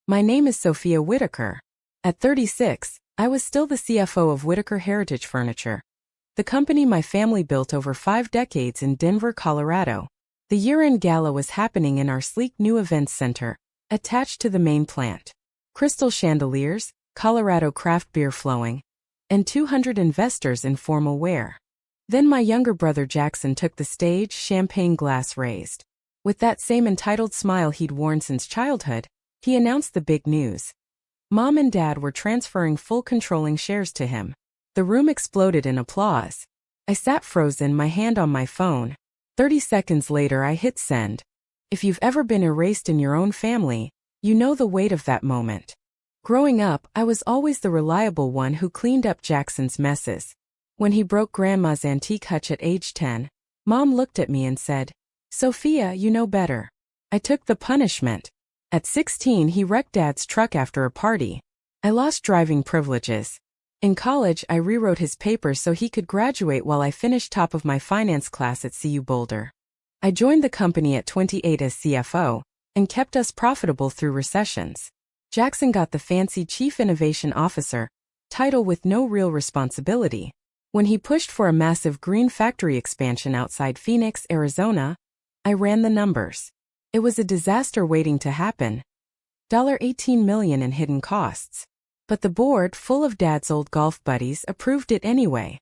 My name is Sophia Whitaker. At 36, I was still the CFO of Whitaker Heritage Furniture, the company my family built over 5 decades in Denver, Colorado. The year-end gala was happening in our sleek new events center, attached to the main plant. Crystal chandeliers, Colorado craft beer flowing, and 200 investors in formal wear. Then my younger brother Jackson took the stage, champagne glass raised. With that same entitled smile he'd worn since childhood, he announced the big news. Mom and Dad were transferring full controlling shares to him. The room exploded in applause. I sat frozen, my hand on my phone. 30 seconds later I hit send. If you've ever been erased in your own family, you know the weight of that moment. Growing up, I was always the reliable one who cleaned up Jackson's messes. When he broke Grandma's antique hutch at age 10, Mom looked at me and said, "Sophia, you know better." I took the punishment. At 16, he wrecked Dad's truck after a party. I lost driving privileges. In college, I rewrote his papers so he could graduate while I finished top of my finance class at CU Boulder. I joined the company at 28 as CFO, and kept us profitable through recessions. Jackson got the fancy Chief Innovation Officer title with no real responsibility. When he pushed for a massive green factory expansion outside Phoenix, Arizona, I ran the numbers. It was a disaster waiting to happen. $18 million in hidden costs. But the board, full of Dad's old golf buddies, approved it anyway.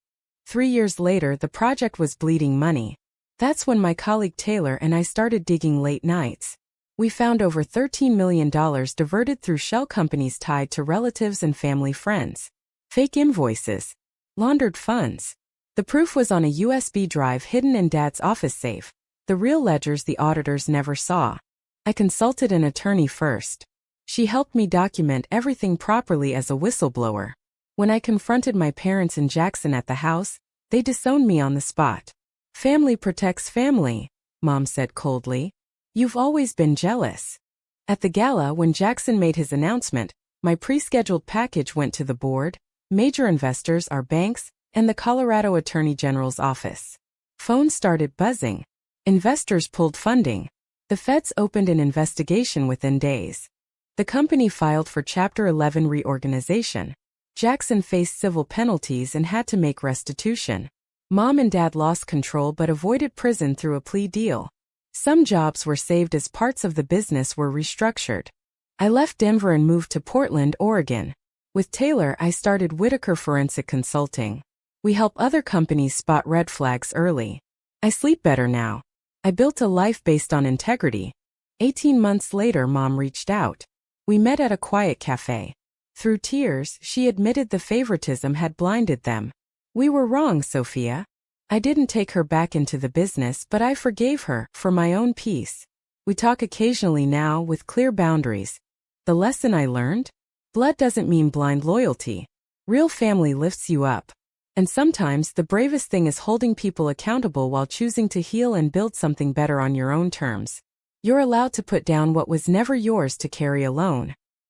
3 years later, the project was bleeding money. That's when my colleague Taylor and I started digging late nights. We found over $13 million diverted through shell companies tied to relatives and family friends. Fake invoices. Laundered funds. The proof was on a USB drive hidden in Dad's office safe. The real ledgers the auditors never saw. I consulted an attorney first. She helped me document everything properly as a whistleblower. When I confronted my parents and Jackson at the house, they disowned me on the spot. "Family protects family," Mom said coldly. "You've always been jealous." At the gala, when Jackson made his announcement, my pre-scheduled package went to the board, major investors, our banks, and the Colorado Attorney General's office. Phones started buzzing. Investors pulled funding. The feds opened an investigation within days. The company filed for Chapter 11 reorganization. Jackson faced civil penalties and had to make restitution. Mom and Dad lost control but avoided prison through a plea deal. Some jobs were saved as parts of the business were restructured. I left Denver and moved to Portland, Oregon. With Taylor, I started Whitaker Forensic Consulting. We help other companies spot red flags early. I sleep better now. I built a life based on integrity. 18 months later, Mom reached out. We met at a quiet cafe. Through tears, she admitted the favoritism had blinded them. "We were wrong, Sophia. I didn't take her back into the business, but I forgave her, for my own peace. We talk occasionally now, with clear boundaries. The lesson I learned? Blood doesn't mean blind loyalty. Real family lifts you up. And sometimes the bravest thing is holding people accountable while choosing to heal and build something better on your own terms. You're allowed to put down what was never yours to carry alone."